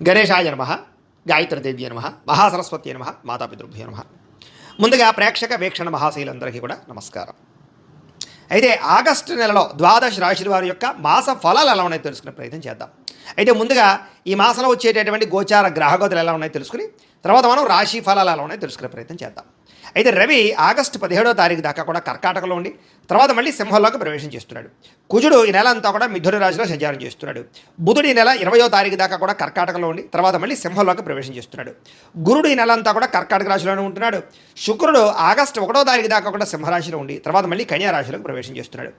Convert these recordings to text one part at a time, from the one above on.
గణేశాయ నమ, గాయత్రీదేవ్య నమ, మహాసరస్వతి నమ, మాతాపితృభ్యో నమ. ముందుగా ప్రేక్షక వీక్షణ మహాశైలందరికీ కూడా నమస్కారం. అయితే ఆగస్టు నెలలో ద్వాదశ రాశుల వారి యొక్క మాస ఫలాలు ఎలా ఉన్నాయో తెలుసుకునే ప్రయత్నం చేద్దాం. అయితే ముందుగా ఈ మాసంలో వచ్చేటటువంటి గోచార గ్రహగతులు ఎలా ఉన్నాయో తెలుసుకుని తర్వాత మనం రాశి ఫలాలు ఎలా ఉన్నాయో తెలుసుకునే ప్రయత్నం చేద్దాం. అయితే రవి ఆగస్టు 17వ తారీఖు దాకా కూడా కర్కాటకలో ఉండి తర్వాత మళ్ళీ సింహంలోకి ప్రవేశం చేస్తున్నాడు. కుజుడు ఈ నెల అంతా కూడా మిథున రాశిలో సంచారం చేస్తున్నాడు. బుధుడు ఈ నెల 20వ తారీఖు దాకా కూడా కర్కాటకలో ఉండి తర్వాత మళ్ళీ సింహంలోకి ప్రవేశం చేస్తున్నాడు. గురుడు ఈ నెల అంతా కూడా కర్కాటక రాశిలోనే ఉంటున్నాడు. శుక్రుడు ఆగస్టు 1వ తారీఖు దాకా కూడా సింహరాశిలో ఉండి తర్వాత మళ్ళీ కన్యా రాశిలోకి ప్రవేశం చేస్తున్నాడు.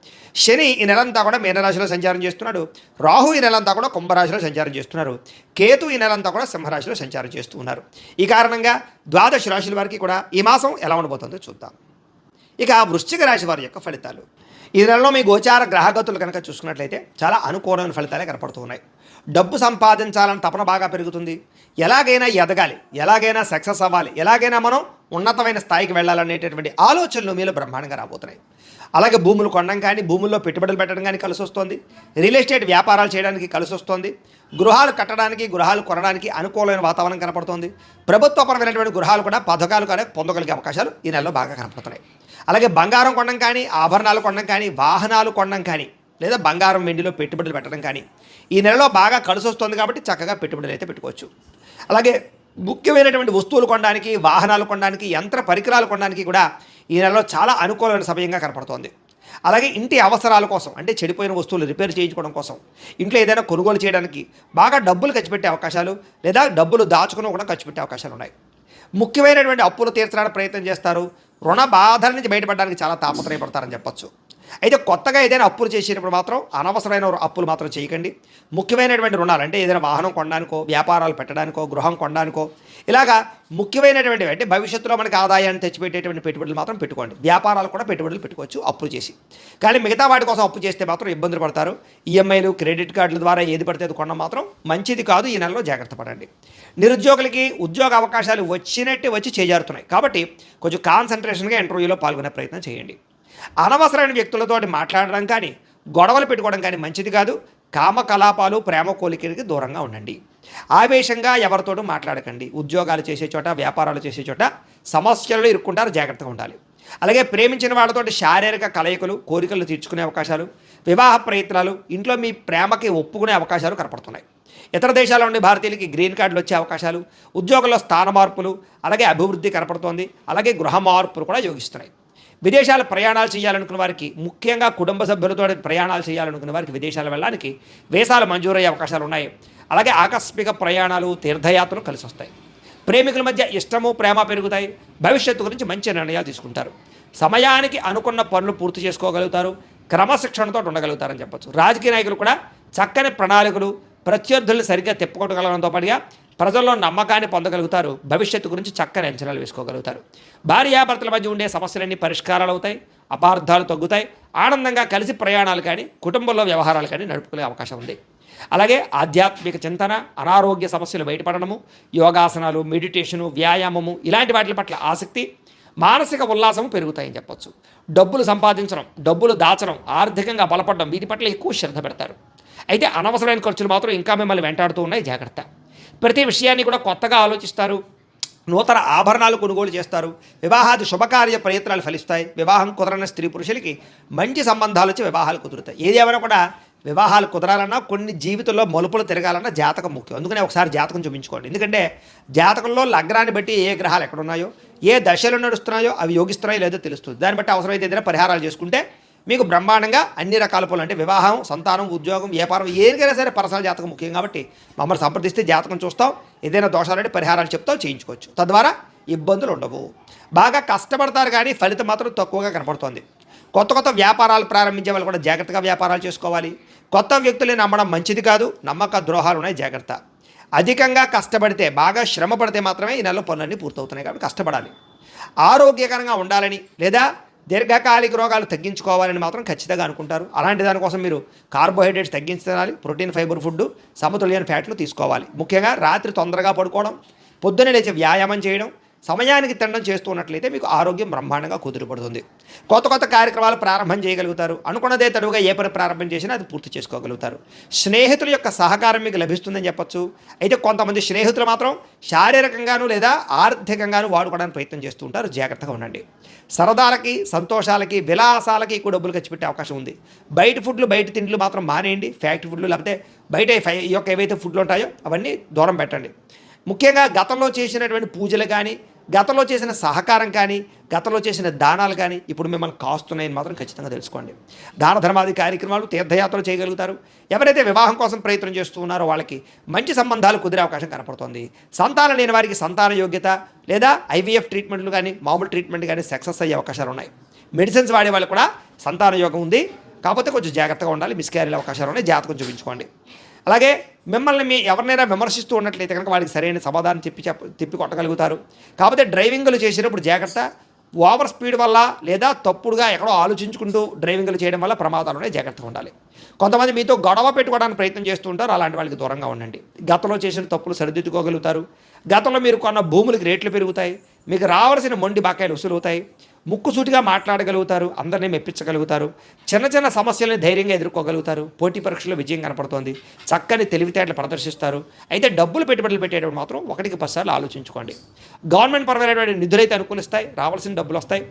శని ఈ నెలంతా కూడా మీనరాశిలో సంచారం చేస్తున్నాడు. రాహు ఈ నెలంతా కూడా కుంభరాశిలో సంచారం చేస్తున్నారు. కేతు ఈ నెలంతా కూడా సింహరాశిలో సంచారం చేస్తూ ఉన్నారు. ఈ కారణంగా ద్వాదశ రాశుల వారికి కూడా ఈ మాసం ఎలా ఉండబోతుందో చూద్దాం. ఇక వృశ్చిక రాశి వారి యొక్క ఫలితాలు. ఈ నెలలో మీ గోచార గ్రహగతులు కనుక చూసుకున్నట్లయితే చాలా అనుకూలమైన ఫలితాలే కనపడుతూ ఉన్నాయి. డబ్బు సంపాదించాలని తపన బాగా పెరుగుతుంది. ఎలాగైనా ఎదగాలి, ఎలాగైనా సక్సెస్ అవ్వాలి, ఎలాగైనా మనం ఉన్నతమైన స్థాయికి వెళ్ళాలనేటటువంటి ఆలోచనలు మీలో బ్రహ్మాండంగా రాబోతున్నాయి. అలాగే భూములు కొనడం కానీ, భూముల్లో పెట్టుబడులు పెట్టడం కానీ కలిసి వస్తుంది. రియల్ ఎస్టేట్ వ్యాపారాలు చేయడానికి కలిసి వస్తుంది. గృహాలు కట్టడానికి, గృహాలు కొనడానికి అనుకూలమైన వాతావరణం కనపడుతుంది. ప్రభుత్వపరమైనటువంటి గృహాలు కూడా పథకాలు కానీ పొందగలిగే అవకాశాలు ఈ నెలలో బాగా కనపడుతున్నాయి. అలాగే బంగారం కొనడం కానీ, ఆభరణాలు కొనడం కానీ, వాహనాలు కొనడం కానీ, లేదా బంగారం వెండిలో పెట్టుబడులు పెట్టడం కానీ ఈ నెలలో బాగా కలిసి వస్తుంది. కాబట్టి చక్కగా పెట్టుబడులు అయితే పెట్టుకోవచ్చు. అలాగే ముఖ్యమైనటువంటి వస్తువులు కొనడానికి, వాహనాలు కొనడానికి, యంత్ర పరికరాలు కొనడానికి కూడా ఈ నెలలో చాలా అనుకూలమైన సమయంగా కనపడుతోంది. అలాగే ఇంటి అవసరాల కోసం, అంటే చెడిపోయిన వస్తువులు రిపేర్ చేయించుకోవడం కోసం, ఇంట్లో ఏదైనా కొనుగోలు చేయడానికి బాగా డబ్బులు ఖర్చు పెట్టే అవకాశాలు, లేదా డబ్బులు దాచుకుని కూడా ఖర్చు పెట్టే అవకాశాలు ఉన్నాయి. ముఖ్యమైనటువంటి అప్పులు తీర్చడానికి ప్రయత్నం చేస్తారు. రుణ బాధల నుంచి బయటపడడానికి చాలా తాపత్రయపడతారని చెప్పచ్చు. అయితే కొత్తగా ఏదైనా అప్పులు చేసేటప్పుడు మాత్రం అనవసరమైన అప్పులు మాత్రం చేయకండి. ముఖ్యమైనటువంటి రుణాలు, అంటే ఏదైనా వాహనం కొనడానికో, వ్యాపారాలు పెట్టడానికో, గృహం కొనడానికో, ఇలాగా ముఖ్యమైనటువంటివి, అంటే భవిష్యత్తులో మనకి ఆదాయాన్ని తెచ్చిపెట్టేటువంటి పెట్టుబడులు మాత్రం పెట్టుకోండి. వ్యాపారాలు కూడా పెట్టుబడులు పెట్టుకోవచ్చు అప్పులు చేసి. కానీ మిగతా వాటి కోసం అప్పు చేస్తే మాత్రం ఇబ్బందులు పడతారు. ఈఎంఐలు, క్రెడిట్ కార్డుల ద్వారా ఏది పడితే అది కొనడం మాత్రం మంచిది కాదు. ఈ నెలలో జాగ్రత్త పడండి. నిరుద్యోగులకి ఉద్యోగ అవకాశాలు వచ్చినట్టే వచ్చి చేజారుతున్నాయి. కాబట్టి కొంచెం కాన్సన్ట్రేషన్గా ఇంటర్వ్యూలో పాల్గొనే ప్రయత్నం చేయండి. అనవసరమైన వ్యక్తులతో మాట్లాడడం కానీ, గొడవలు పెట్టుకోవడం కానీ మంచిది కాదు. కామకలాపాలు, ప్రేమ కోలికలకి దూరంగా ఉండండి. ఆవేశంగా ఎవరితోటూ మాట్లాడకండి. ఉద్యోగాలు చేసే చోట, వ్యాపారాలు చేసే చోట సమస్యలు ఇరుక్కుంటారు, జాగ్రత్తగా ఉండాలి. అలాగే ప్రేమించిన వాళ్ళతోటి శారీరక కలయికలు, కోరికలు తీర్చుకునే అవకాశాలు, వివాహ ప్రయత్నాలు, ఇంట్లో మీ ప్రేమకి ఒప్పుకునే అవకాశాలు కనపడుతున్నాయి. ఇతర దేశాల నుండి భారతీయులకి గ్రీన్ కార్డులు వచ్చే అవకాశాలు, ఉద్యోగంలో స్థాన మార్పులు, అలాగే అభివృద్ధి కనపడుతోంది. అలాగే గృహ మార్పులు కూడా యోగిస్తున్నాయి. విదేశాలు ప్రయాణాలు చేయాలనుకున్న వారికి, ముఖ్యంగా కుటుంబ సభ్యులతో ప్రయాణాలు చేయాలనుకున్న వారికి విదేశాలు వెళ్ళడానికి వీసాలు మంజూరయ్యే అవకాశాలు ఉన్నాయి. అలాగే ఆకస్మిక ప్రయాణాలు, తీర్థయాత్రలు కలిసి వస్తాయి. ప్రేమికుల మధ్య ఇష్టము, ప్రేమ పెరుగుతాయి. భవిష్యత్తు గురించి మంచి నిర్ణయాలు తీసుకుంటారు. సమయానికి అనుకున్న పనులు పూర్తి చేసుకోగలుగుతారు. క్రమశిక్షణతో ఉండగలుగుతారని చెప్పచ్చు. రాజకీయ నాయకులు కూడా చక్కని ప్రణాళికలు, ప్రత్యర్థులను సరిగ్గా తిప్పుకోగలగడంతో పాటుగా ప్రజల్లో నమ్మకాన్ని పొందగలుగుతారు. భవిష్యత్తు గురించి చక్కని అంచనాలు వేసుకోగలుగుతారు. భార్యాభర్తల మధ్య ఉండే సమస్యలన్నీ పరిష్కారాలు అవుతాయి. అపార్థాలు తగ్గుతాయి. ఆనందంగా కలిసి ప్రయాణాలు కానీ, కుటుంబంలో వ్యవహారాలు కానీ నడుపుకునే అవకాశం ఉంది. అలాగే ఆధ్యాత్మిక చింతన, అనారోగ్య సమస్యలు బయటపడడము, యోగాసనాలు, మెడిటేషను, వ్యాయామము ఇలాంటి వాటి పట్ల ఆసక్తి, మానసిక ఉల్లాసము పెరుగుతాయని చెప్పచ్చు. డబ్బులు సంపాదించడం, డబ్బులు దాచడం, ఆర్థికంగా బలపడడం వీటి పట్ల ఎక్కువ శ్రద్ధ పెడతారు. అయితే అనవసరమైన ఖర్చులు మాత్రం ఇంకా మిమ్మల్ని వెంటాడుతూ ఉన్నాయి, జాగ్రత్త. ప్రతి విషయాన్ని కూడా కొత్తగా ఆలోచిస్తారు. నూతన ఆభరణాలు కొనుగోలు చేస్తారు. వివాహాది శుభకార్య ప్రయత్నాలు ఫలిస్తాయి. వివాహం కుదరని స్త్రీ పురుషులకి మంచి సంబంధాలు వచ్చి వివాహాలు కుదురుతాయి. ఏదేమైనా కూడా వివాహాలు కుదరాలన్నా, కొన్ని జీవితంలో మలుపులు తిరగాలన్నా జాతకం ముఖ్యం. అందుకనే ఒకసారి జాతకం చూపించుకోండి. ఎందుకంటే జాతకంలో లగ్నాన్ని బట్టి ఏ గ్రహాలు ఎక్కడున్నాయో, ఏ దశలు నడుస్తున్నాయో అవి యోగిస్తున్నాయో లేదో తెలుస్తుంది. దాన్ని బట్టి అవసరమైతే ఏదైనా పరిహారాలు చేసుకుంటే మీకు బ్రహ్మాండంగా అన్ని రకాల పనులు, అంటే వివాహం, సంతానం, ఉద్యోగం, వ్యాపారం ఏరికైనా సరే పర్సనల్ జాతకం ముఖ్యం. కాబట్టి మమ్మల్ని సంప్రదిస్తే జాతకం చూస్తాం, ఏదైనా దోషాలంటే పరిహారాలు చెప్తాం, చేయించుకోవచ్చు. తద్వారా ఇబ్బందులు ఉండవు. బాగా కష్టపడతారు కానీ ఫలితం మాత్రం తక్కువగా కనపడుతోంది. కొత్త కొత్త వ్యాపారాలు ప్రారంభించే వాళ్ళు కూడా జాగ్రత్తగా వ్యాపారాలు చేసుకోవాలి. కొత్త వ్యక్తుల్ని నమ్మడం మంచిది కాదు. నమ్మక ద్రోహాలు ఉన్నాయి, జాగ్రత్త. అధికంగా కష్టపడితే, బాగా శ్రమ పడితే మాత్రమే ఈ నెలలో పనులన్నీ పూర్తవుతున్నాయి. కాబట్టి కష్టపడాలి. ఆరోగ్యకరంగా ఉండాలని, లేదా దీర్ఘకాలిక రోగాలు తగ్గించుకోవాలని మాత్రం ఖచ్చితంగా అనుకుంటారు. అలాంటి దానికోసం మీరు కార్బోహైడ్రేట్స్ తగ్గించి తినాలి. ప్రోటీన్, ఫైబర్ ఫుడ్, సమతుల్యమైన ఫ్యాట్లు తీసుకోవాలి. ముఖ్యంగా రాత్రి తొందరగా పడుకోవడం, పొద్దున్నే లేచి వ్యాయామం చేయడం, సమయానికి తినడం చేస్తూ ఉన్నట్లయితే మీకు ఆరోగ్యం బ్రహ్మాండంగా కుదురుపడుతుంది. కొత్త కొత్త కార్యక్రమాలు ప్రారంభం చేయగలుగుతారు. అనుకున్నదే తడువుగా ఏ పని ప్రారంభం చేసినా అది పూర్తి చేసుకోగలుగుతారు. స్నేహితుల యొక్క సహకారం మీకు లభిస్తుందని చెప్పొచ్చు. అయితే కొంతమంది స్నేహితులు మాత్రం శారీరకంగాను లేదా ఆర్థికంగాను వాడుకోవడానికి ప్రయత్నం చేస్తూ ఉంటారు. జాగ్రత్తగా ఉండండి. సరదాలకి, సంతోషాలకి, విలాసాలకి ఎక్కువ డబ్బులు ఖర్చు పెట్టే అవకాశం ఉంది. బయట ఫుడ్లు, బయట తిండ్లు మాత్రం మానేయండి. ఫ్యాక్టరీ ఫుడ్లు లేకపోతే బయట ఈ యొక్క ఏవైతే ఫుడ్లు ఉంటాయో అవన్నీ దూరం పెట్టండి. ముఖ్యంగా గతంలో చేసినటువంటి పూజలు కానీ, గతంలో చేసిన సహకారం కానీ, గతంలో చేసిన దానాలు కానీ ఇప్పుడు మిమ్మల్ని కాస్తున్నాయని మాత్రం ఖచ్చితంగా తెలుసుకోండి. దాన ధర్మాది కార్యక్రమాలు, తీర్థయాత్రలు చేయగలుగుతారు. ఎవరైతే వివాహం కోసం ప్రయత్నం చేస్తూ ఉన్నారో వాళ్ళకి మంచి సంబంధాలు కుదిరే అవకాశం కనపడుతోంది. సంతానం లేని వారికి సంతాన యోగ్యత లేదా ఐవీఎఫ్ ట్రీట్మెంట్లు కానీ, మామూలు ట్రీట్మెంట్ కానీ సక్సెస్ అయ్యే అవకాశాలు ఉన్నాయి. మెడిసిన్స్ వాడే వాళ్ళకి కూడా సంతాన యోగం ఉంది. కాకపోతే కొంచెం జాగ్రత్తగా ఉండాలి. మిస్క్యారీల అవకాశాలు ఉన్నాయి. జాతకం చూపించుకోండి. అలాగే మిమ్మల్ని ఎవరినైనా విమర్శిస్తూ ఉన్నట్లయితే కనుక వాడికి సరైన సమాధానం తిప్పి కొట్టగలుగుతారు. కాకపోతే డ్రైవింగ్లు చేసేటప్పుడు జాగ్రత్త. ఓవర్ స్పీడ్ వల్ల లేదా తప్పుడుగా ఎక్కడో ఆలోచించుకుంటూ డ్రైవింగ్లు చేయడం వల్ల ప్రమాదాలు ఉన్నాయి. జాగ్రత్తగా ఉండాలి. కొంతమంది మీతో గొడవ పెట్టుకోవడానికి ప్రయత్నం చేస్తూ ఉంటారు. అలాంటి వాళ్ళకి దూరంగా ఉండండి. గతంలో చేసిన తప్పులు సరిదిద్దుకోగలుగుతారు. గతంలో మీరు కొన్న భూములకి రేట్లు పెరుగుతాయి. మీకు రావాల్సిన మొండి బకాయిలు వసూలు అవుతాయి. ముక్కుసూటిగా మాట్లాడగలుగుతారు. అందరినీ మెప్పించగలుగుతారు. చిన్న చిన్న సమస్యలను ధైర్యంగా ఎదుర్కోగలుగుతారు. పోటీ పరీక్షల్లో విజయం కనపడుతోంది. చక్కని తెలివితేటలు ప్రదర్శిస్తారు. అయితే డబ్బులు పెట్టుబడులు పెట్టేటప్పుడు మాత్రం 1కి 10 సార్లు ఆలోచించుకోండి. గవర్నమెంట్ పరమైనటువంటి నిధులైతే అనుకూలిస్తాయి. రావాల్సిన డబ్బులు వస్తాయి.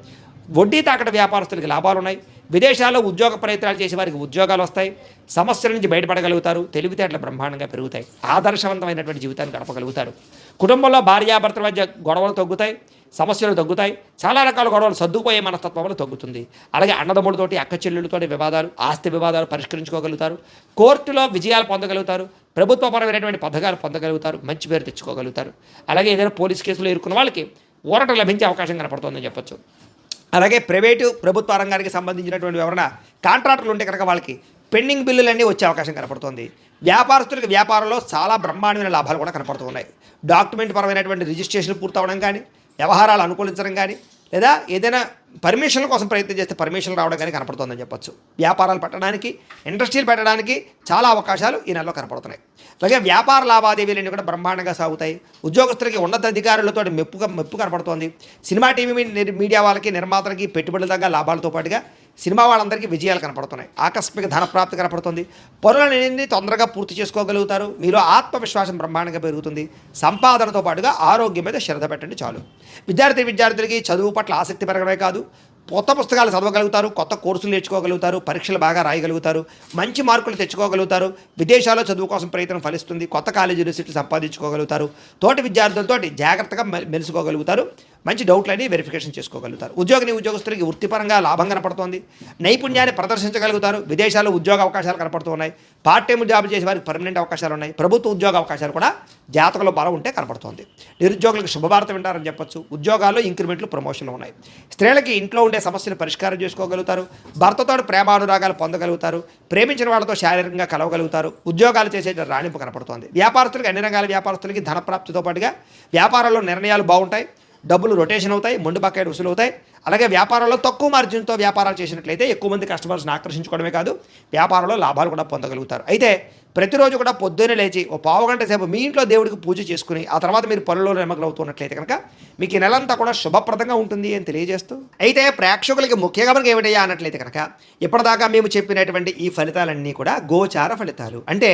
వడ్డీ తాకట వ్యాపారస్తులకి లాభాలు ఉన్నాయి. విదేశాల్లో ఉద్యోగ ప్రయత్నాలు చేసే వారికి ఉద్యోగాలు వస్తాయి. సమస్యల నుంచి బయటపడగలుగుతారు. తెలివితేటలు బ్రహ్మాండంగా పెరుగుతాయి. ఆదర్శవంతమైనటువంటి జీవితాన్ని గడపగలుగుతారు. కుటుంబంలో భార్యాభర్తల మధ్య గొడవలు తగ్గుతాయి. సమస్యలు తగ్గుతాయి. చాలా రకాల గొడవలు సర్దుకుపోయే మనస్తత్వంలో తగ్గుతుంది. అలాగే అన్నదమ్ములతోటి, అక్క చెల్లెళ్ళతోటి వివాదాలు, ఆస్తి వివాదాలు పరిష్కరించుకోగలుగుతారు. కోర్టులో విజయాలు పొందగలుగుతారు. ప్రభుత్వపరమైనటువంటి పథకాలు పొందగలుగుతారు. మంచి పేరు తెచ్చుకోగలుగుతారు. అలాగే ఏదైనా పోలీస్ కేసులో ఇరుక్కున్న వాళ్ళకి ఊరట లభించే అవకాశం కనపడుతుందని చెప్పొచ్చు. అలాగే ప్రైవేటు ప్రభుత్వ రంగానికి సంబంధించినటువంటి ఎవరైనా కాంట్రాక్టర్లు ఉంటే కనుక వాళ్ళకి పెండింగ్ బిల్లులన్నీ వచ్చే అవకాశం కనపడుతుంది. వ్యాపారస్తులకు వ్యాపారంలో చాలా బ్రహ్మాండమైన లాభాలు కూడా కనపడుతూ ఉన్నాయి. డాక్యుమెంట్ పరమైనటువంటి రిజిస్ట్రేషన్ పూర్తవడం కానీ, వ్యవహారాలు అనుకూలించడం కానీ, లేదా ఏదైనా పర్మిషన్ల కోసం ప్రయత్నం చేస్తే పర్మిషన్లు రావడం కానీ కనపడుతుందని చెప్పొచ్చు. వ్యాపారాలు పెట్టడానికి, ఇండస్ట్రీలు పెట్టడానికి చాలా అవకాశాలు ఈ నెలలో కనపడుతున్నాయి. అలాగే వ్యాపార లావాదేవీలన్నీ కూడా బ్రహ్మాండంగా సాగుతాయి. ఉద్యోగస్తులకి ఉన్నతాధికారులతో మెప్పు కనపడుతోంది. సినిమా టీవీ మీడియా వాళ్ళకి, నిర్మాతలకి పెట్టుబడుల దగ్గర లాభాలతో పాటుగా సినిమా వాళ్ళందరికీ విజయాలు కనపడుతున్నాయి. ఆకస్మిక ధనప్రాప్తి కనపడుతుంది. పనులన్నీ తొందరగా పూర్తి చేసుకోగలుగుతారు. మీలో ఆత్మవిశ్వాసం బ్రహ్మాండంగా పెరుగుతుంది. సంపాదనతో పాటుగా ఆరోగ్యం మీద శ్రద్ధ పెట్టండి చాలు. విద్యార్థులకి చదువు పట్ల ఆసక్తి పెరగడమే కాదు, కొత్త పుస్తకాలు చదవగలుగుతారు. కొత్త కోర్సులు నేర్చుకోగలుగుతారు. పరీక్షలు బాగా రాయగలుగుతారు. మంచి మార్కులు తెచ్చుకోగలుగుతారు. విదేశాల్లో చదువు కోసం ప్రయత్నం ఫలిస్తుంది. కొత్త కాలేజీలు సీట్లు సంపాదించుకోగలుగుతారు. తోటి విద్యార్థులతో జాగ్రత్తగా మెలుసుకోగలుగుతారు. మంచి డౌట్లన్నీ వెరిఫికేషన్ చేసుకోగలుగుతారు. ఉద్యోగస్తులకి వృత్తిపరంగా లాభం కనపడుతోంది. నైపుణ్యాన్ని ప్రదర్శించగలుగుతారు. విదేశాల్లో ఉద్యోగ అవకాశాలు కనపడుతున్నాయి. పార్ట్ టైం జాబ్ చేసే వారికి పర్మనెంట్ అవకాశాలు ఉన్నాయి. ప్రభుత్వ ఉద్యోగ అవకాశాలు కూడా జాతకంలో బలం ఉంటే కనపడుతోంది. నిరుద్యోగులకు శుభవార్త వింటారని చెప్పొచ్చు. ఉద్యోగాల్లో ఇంక్రిమెంట్లు, ప్రమోషన్లు ఉన్నాయి. స్త్రీలకి ఇంట్లో ఉండే సమస్యలు పరిష్కారం చేసుకోగలుగుతారు. భర్తతో ప్రేమానురాగాలు పొందగలుగుతారు. ప్రేమించిన వాళ్ళతో శారీరకంగా కలవగలుగుతారు. ఉద్యోగాలు చేసే రాణింపు కనపడుతోంది. వ్యాపారస్తులకి, అన్ని రంగాల వ్యాపారస్తులకి ధనప్రాప్తితో పాటుగా వ్యాపారంలో నిర్ణయాలు బాగుంటాయి. డబ్బులు రొటేషన్ అవుతాయి. మొండి బకాయిలు వసూలు అవుతాయి. అలాగే వ్యాపారంలో తక్కువ మార్జిన్తో వ్యాపారాలు చేసినట్లయితే ఎక్కువ మంది కస్టమర్స్ని ఆకర్షించుకోవడమే కాదు, వ్యాపారంలో లాభాలు కూడా పొందగలుగుతారు. అయితే ప్రతిరోజు కూడా పొద్దున్నే లేచి ఓ పావుగంట సేపు మీ ఇంట్లో దేవుడికి పూజ చేసుకుని ఆ తర్వాత మీరు పనుల్లో నిమగ్నమవుతున్నట్లయితే కనుక మీకు ఈ నెలంతా కూడా శుభప్రదంగా ఉంటుంది అని తెలియజేస్తూ, అయితే ప్రేక్షకులకి ముఖ్యంగా మనకి ఏమిటయ్యా అన్నట్లయితే కనుక ఇప్పటిదాకా మేము చెప్పినటువంటి ఈ ఫలితాలన్నీ కూడా గోచార ఫలితాలు. అంటే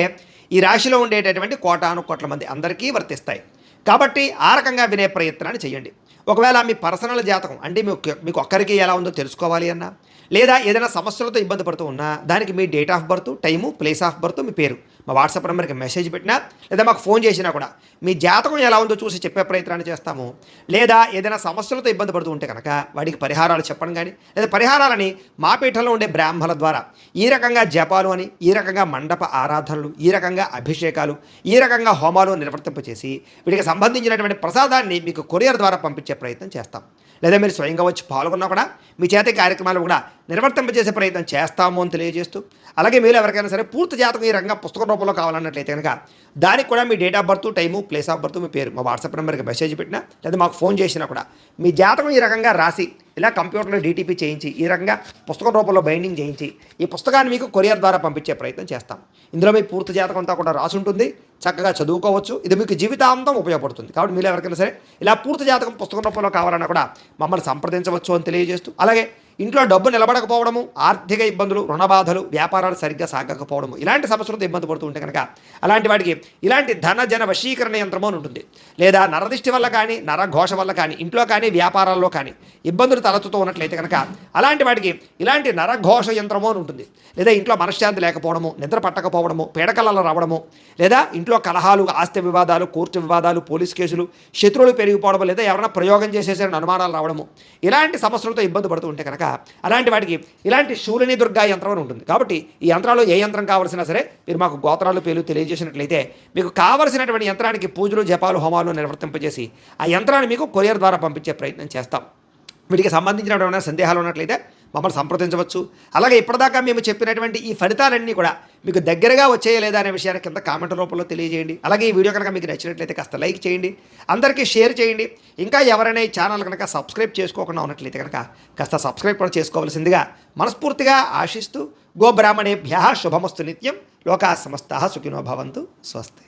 ఈ రాశిలో ఉండేటటువంటి కోటాను కోట్ల మంది అందరికీ వర్తిస్తాయి. కాబట్టి ఆ రకంగా వినే ప్రయత్నాన్ని చేయండి. ఒకవేళ మీ పర్సనల్ జాతకం అంటే మీకు ఒక్కరికి ఎలా ఉందో తెలుసుకోవాలి అన్నా, లేదా ఏదైనా సమస్యలతో ఇబ్బంది పడుతూ ఉన్నా దానికి మీ date of birth, time, place of birth, మీ పేరు మా వాట్సాప్ నెంబర్కి మెసేజ్ పెట్టినా లేదా మాకు ఫోన్ చేసినా కూడా మీ జాతకం ఎలా ఉందో చూసి చెప్పే ప్రయత్నాన్ని చేస్తాము. లేదా ఏదైనా సమస్యలతో ఇబ్బంది పడుతూ ఉంటే కనుక వాడికి పరిహారాలు చెప్పడం కానీ, లేదా పరిహారాలని మా పీఠంలో ఉండే బ్రాహ్మణుల ద్వారా ఈ రకంగా జపాలు అని, ఈ రకంగా మండప ఆరాధనలు, ఈ రకంగా అభిషేకాలు, ఈ రకంగా హోమాలు నిర్వర్తింపచేసి వీటికి సంబంధించినటువంటి ప్రసాదాన్ని మీకు కొరియర్ ద్వారా పంపించే ప్రయత్నం చేస్తాం. లేదా మీరు స్వయంగా వచ్చి పాల్గొన్నా కూడా మీ చేతి కార్యక్రమాలు కూడా నిర్వర్తింపజేసే ప్రయత్నం చేస్తాము అని తెలియజేస్తూ, అలాగే మీరు ఎవరికైనా సరే పూర్తి జాతకం ఈ రకంగా పుస్తక రూపంలో కావాలన్నట్లయితే కనుక దానికి కూడా మీ date of birth, time, place of birth, మీ పేరు మా వాట్సాప్ నెంబర్కి మెసేజ్ పెట్టినా లేదా మాకు ఫోన్ చేసినా కూడా మీ జాతకం ఈ రకంగా రాసి ఇలా కంప్యూటర్లో డీటీపీ చేయించి ఈ రకంగా పుస్తకం రూపంలో బైండింగ్ చేయించి ఈ పుస్తకాన్ని మీకు కొరియర్ ద్వారా పంపించే ప్రయత్నం చేస్తాం. ఇందులో మీ పూర్తి జాతకం అంతా కూడా రాసి ఉంటుంది, చక్కగా చదువుకోవచ్చు. ఇది మీకు జీవితాంతం ఉపయోగపడుతుంది. కాబట్టి మీరు ఎవరికైనా సరే ఇలా పూర్తి జాతకం పుస్తకం రూపంలో కావాలన్నా కూడా మమ్మల్ని సంప్రదించవచ్చు అని తెలియజేస్తూ, అలాగే ఇంట్లో డబ్బు నిలబడకపోవడము, ఆర్థిక ఇబ్బందులు, రుణ బాధలు, వ్యాపారాలు సరిగ్గా సాగకపోవడము ఇలాంటి సమస్యలతో ఇబ్బంది పడుతూ ఉంటే కనుక అలాంటి వాటికి ఇలాంటి ధన జన వశీకరణ యంత్రము అని ఉంటుంది. లేదా నరదిష్టి వల్ల కానీ నరఘోష వల్ల కానీ ఇంట్లో కానీ వ్యాపారాల్లో కానీ ఇబ్బందులు తలెత్తుతూ ఉన్నట్లయితే కనుక అలాంటి వాటికి ఇలాంటి నరఘోష యంత్రము అని ఉంటుంది. లేదా ఇంట్లో మనశ్శాంతి లేకపోవడము, నిద్ర పట్టకపోవడము, పీడకలలో రావడము, లేదా ఇంట్లో కలహాలు, ఆస్తి వివాదాలు, కోర్టు వివాదాలు, పోలీస్ కేసులు, శత్రువులు పెరిగిపోవడం, లేదా ఎవరైనా ప్రయోగం చేసేసారని అనుమానాలు రావడము ఇలాంటి సమస్యలతో ఇబ్బంది పడుతూ ఉంటే కనుక అలాంటి వాటికి ఇలాంటి శూలిని దుర్గా యంత్రం అని ఉంటుంది. కాబట్టి ఈ యంత్రాలు ఏ యంత్రం కావాల్సినా సరే మీరు మాకు గోత్రాలు పేర్లు తెలియజేసినట్లయితే మీకు కావలసినటువంటి యంత్రానికి పూజలు, జపాలు, హోమాలు నిర్వర్తింపజేసి ఆ యంత్రాన్ని మీకు కొరియర్ ద్వారా పంపించే ప్రయత్నం చేస్తాం. వీటికి సంబంధించినటువంటి సందేహాలు ఉన్నట్లయితే మమ్మల్ని సంప్రదించవచ్చు. అలాగే ఇప్పటిదాకా మేము చెప్పినటువంటి ఈ ఫలితాలన్నీ కూడా మీకు దగ్గరగా వచ్చేయా లేదా అనే విషయాన్ని కింద కామెంట్ రూపంలో తెలియజేయండి. అలాగే ఈ వీడియో కనుక మీకు నచ్చినట్లయితే కాస్త లైక్ చేయండి, అందరికీ షేర్ చేయండి. ఇంకా ఎవరైనా ఈ ఛానల్ కనుక సబ్స్క్రైబ్ చేసుకోకుండా ఉన్నట్లయితే కనుక కాస్త సబ్స్క్రైబ్ కూడా చేసుకోవాల్సిందిగా మనస్ఫూర్తిగా ఆశిస్తూ గోబ్రాహ్మణేభ్యः శుభమస్తు నిత్యం. లోకా సమస్తాః సుఖినో భవంతు. స్వస్తి.